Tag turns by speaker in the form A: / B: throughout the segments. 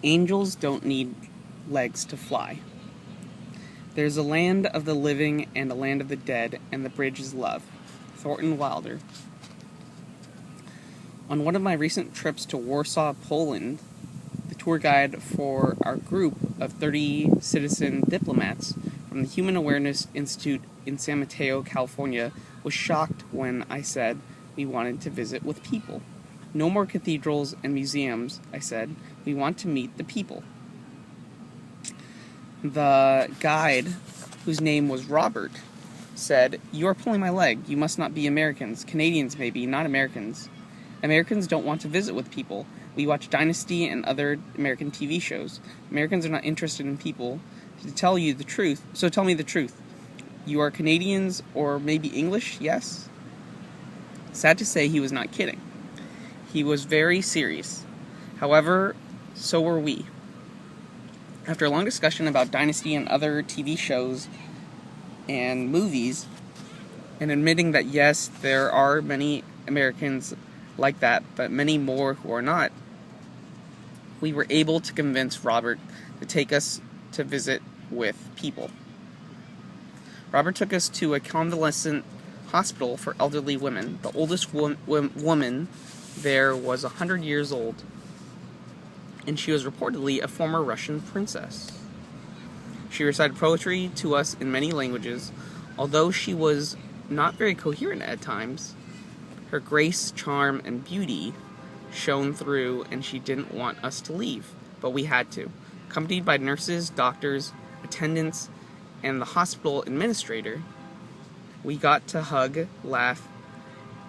A: Angels don't need legs to fly. There's a land of the living and a land of the dead, and the bridge is love. Thornton Wilder. On one of my recent trips to Warsaw, Poland, the tour guide for our group of 30 citizen diplomats from the Human Awareness Institute in San Mateo, California, was shocked when I said we wanted to visit with people. No more cathedrals and museums, I said. We want to meet the people. The guide, whose name was Robert, said, "You are pulling my leg. You must not be Americans. Canadians, maybe, not Americans. Americans don't want to visit with people. We watch Dynasty and other American TV shows. Americans are not interested in people. To tell you the truth, so tell me the truth. You are Canadians or maybe English, yes?" Sad to say, he was not kidding. He was very serious. However, so were we. After a long discussion about Dynasty and other TV shows and movies, and admitting that yes, there are many Americans like that, but many more who are not, we were able to convince Robert to take us to visit with people. Robert took us to a convalescent hospital for elderly women. The oldest woman there was 100 years old, and she was reportedly a former Russian princess. She recited poetry to us in many languages. Although she was not very coherent at times, her grace, charm, and beauty shone through, and she didn't want us to leave, but we had to. Accompanied by nurses, doctors, attendants, and the hospital administrator, we got to hug, laugh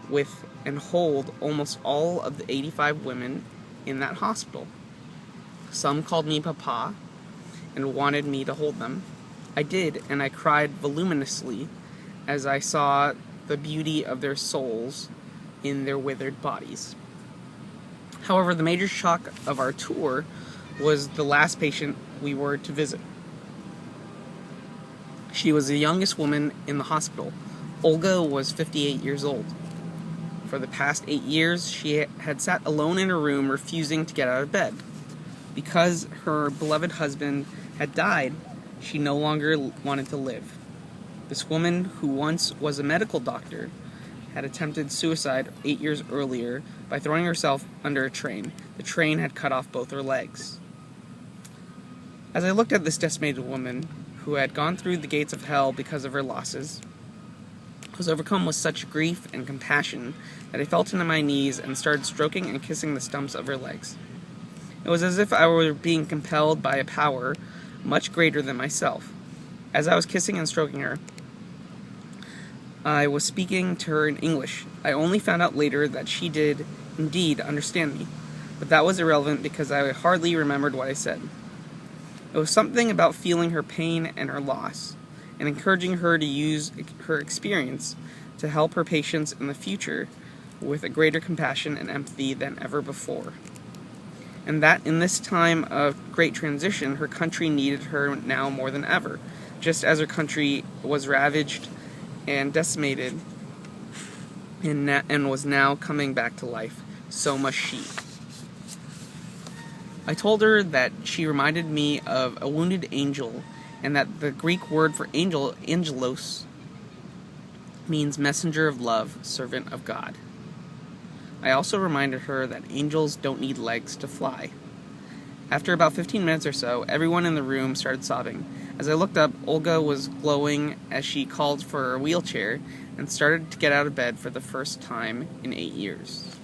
A: with, and hold almost all of the 85 women in that hospital. Some called me Papa and wanted me to hold them. I did, and I cried voluminously as I saw the beauty of their souls in their withered bodies. However, the major shock of our tour was the last patient we were to visit. She was the youngest woman in the hospital. Olga was 58 years old. For the past 8 years, she had sat alone in her room, refusing to get out of bed. Because her beloved husband had died, she no longer wanted to live. This woman, who once was a medical doctor, had attempted suicide 8 years earlier by throwing herself under a train. The train had cut off both her legs. As I looked at this decimated woman, who had gone through the gates of hell because of her losses, I was overcome with such grief and compassion that I fell to my knees and started stroking and kissing the stumps of her legs. It was as if I were being compelled by a power much greater than myself. As I was kissing and stroking her, I was speaking to her in English. I only found out later that she did indeed understand me, but that was irrelevant because I hardly remembered what I said. It was something about feeling her pain and her loss, and encouraging her to use her experience to help her patients in the future with a greater compassion and empathy than ever before. And that in this time of great transition, her country needed her now more than ever. Just as her country was ravaged and decimated and was now coming back to life, so must she. I told her that she reminded me of a wounded angel, and that the Greek word for angel, angelos, means messenger of love, servant of God. I also reminded her that angels don't need legs to fly. After about 15 minutes or so, everyone in the room started sobbing. As I looked up, Olga was glowing as she called for a wheelchair and started to get out of bed for the first time in 8 years.